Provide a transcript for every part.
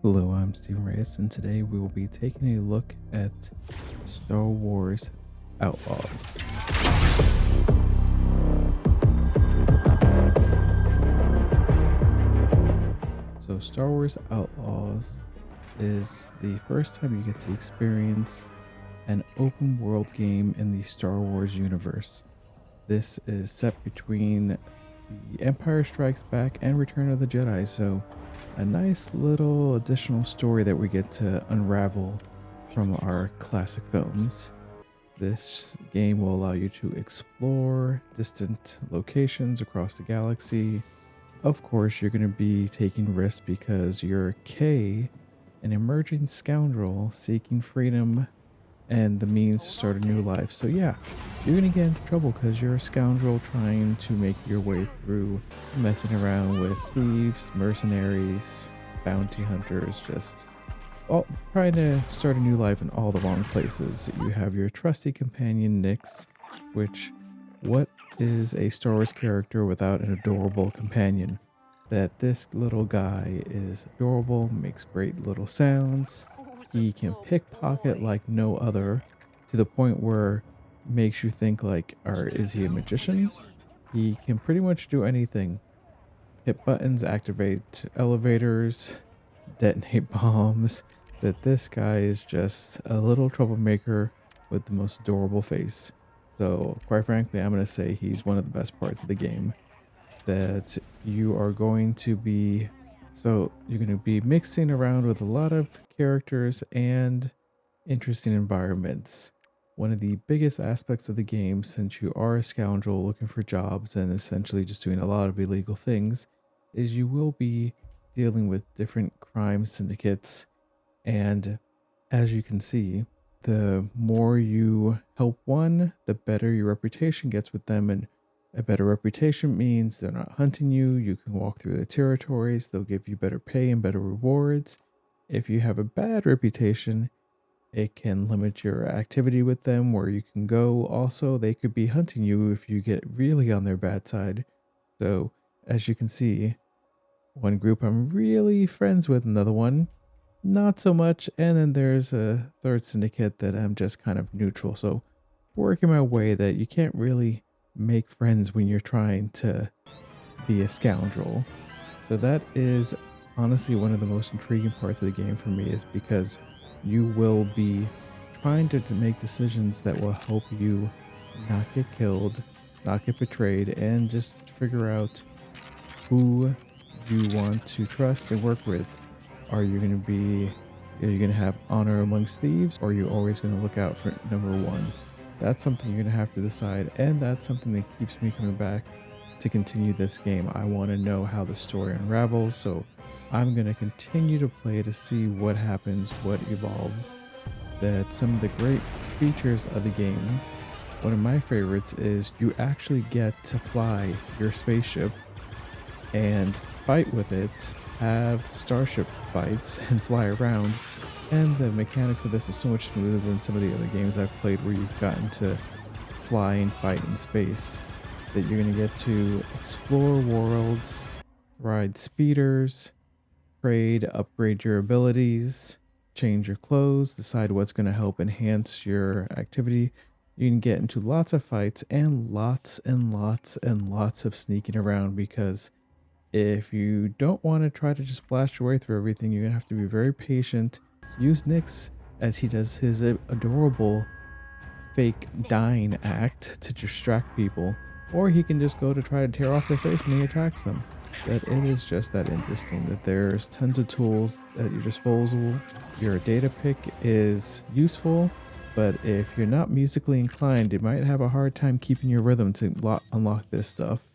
Hello, I'm Steven Reyes, and today we will be taking a look at Star Wars Outlaws. So, Star Wars Outlaws is the first time you get to experience an open world game in the Star Wars universe. This is set between The Empire Strikes Back and Return of the Jedi, so a nice little additional story that we get to unravel from our classic films. This game will allow you to explore distant locations across the galaxy. Of course, you're going to be taking risks because you're Kay, an emerging scoundrel seeking freedom and the means to start a new life. So yeah, you're gonna get into trouble because you're a scoundrel trying to make your way through messing around with thieves, mercenaries, bounty hunters, just all trying to start a new life in all the wrong places. You have your trusty companion Nyx, which what is a Star Wars character without an adorable companion? That this little guy is adorable, makes great little sounds. He can pickpocket like no other, to the point where makes you think like, or is he a magician? He can pretty much do anything. Hit buttons, activate elevators, detonate bombs. That this guy is just a little troublemaker with the most adorable face. So quite frankly, I'm going to say he's one of the best parts of the game. That you are going to be you're going to be mixing around with a lot of characters and interesting environments. One of the biggest aspects of the game, since you are a scoundrel looking for jobs and essentially just doing a lot of illegal things, is you will be dealing with different crime syndicates. And as you can see, the more you help one, the better your reputation gets with them. And a better reputation means they're not hunting you. You can walk through the territories. They'll give you better pay and better rewards. If you have a bad reputation, it can limit your activity with them, where you can go. Also, they could be hunting you if you get really on their bad side. So, as you can see, one group I'm really friends with, another one not so much. And then there's a third syndicate that I'm just kind of neutral. So, working my way that you can't really make friends when you're trying to be a scoundrel. So that is honestly one of the most intriguing parts of the game for me, is because you will be trying to make decisions that will help you not get killed, not get betrayed, and just figure out who you want to trust and work with. Are you going to have honor amongst thieves, or are you always going to look out for number one? That's something you're going to have to decide, and that's something that keeps me coming back to continue this game. I want to know how the story unravels, so I'm going to continue to play to see what happens, what evolves. That some of the great features of the game, one of my favorites is you actually get to fly your spaceship and fight with it, have starship fights and fly around. And the mechanics of this is so much smoother than some of the other games I've played where you've gotten to fly and fight in space. That you're going to get to explore worlds, ride speeders, trade, upgrade your abilities, change your clothes, decide what's going to help enhance your activity. You can get into lots of fights and lots and lots and lots of sneaking around, because if you don't want to try to just blast your way through everything, you're going to have to be very patient. Use Nyx as he does his adorable fake dying act to distract people, or he can just go to try to tear off their face when he attacks them. That it is just that interesting that there's tons of tools at your disposal. Your data pick is useful, but if you're not musically inclined, you might have a hard time keeping your rhythm to unlock this stuff.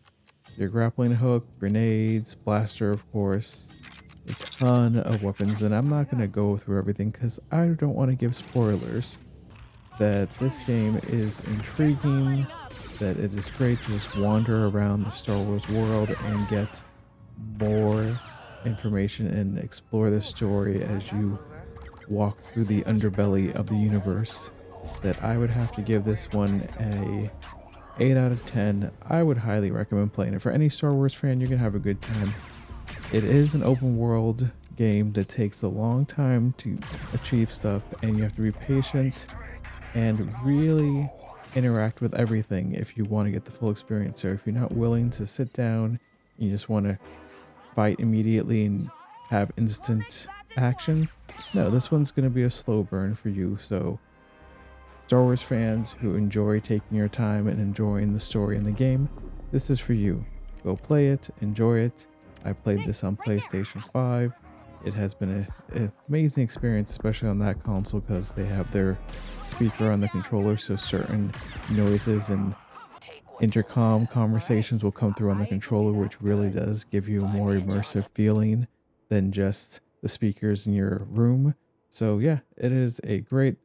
Your grappling hook, grenades, blaster, of course, a ton of weapons, and I'm not going to go through everything because I don't want to give spoilers. That this game is intriguing, that it is great to just wander around the Star Wars world and get more information and explore the story as you walk through the underbelly of the universe. That I would have to give this one a 8 out of 10. I would highly recommend playing it. For any Star Wars fan, you're going to have a good time. It is an open world game that takes a long time to achieve stuff, and you have to be patient and really interact with everything if you want to get the full experience. So if you're not willing to sit down, you just want to fight immediately and have instant action, no, this one's going to be a slow burn for you. So Star Wars fans who enjoy taking your time and enjoying the story in the game, this is for you. Go play it, enjoy it. I played this on PlayStation 5. It has been an amazing experience, especially on that console, because they have their speaker on the controller, so certain noises and intercom conversations will come through on the controller, which really does give you a more immersive feeling than just the speakers in your room. So yeah, it is a great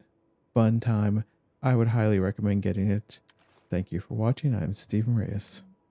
fun time. I would highly recommend getting it. Thank you for watching. I'm Stephen Reyes.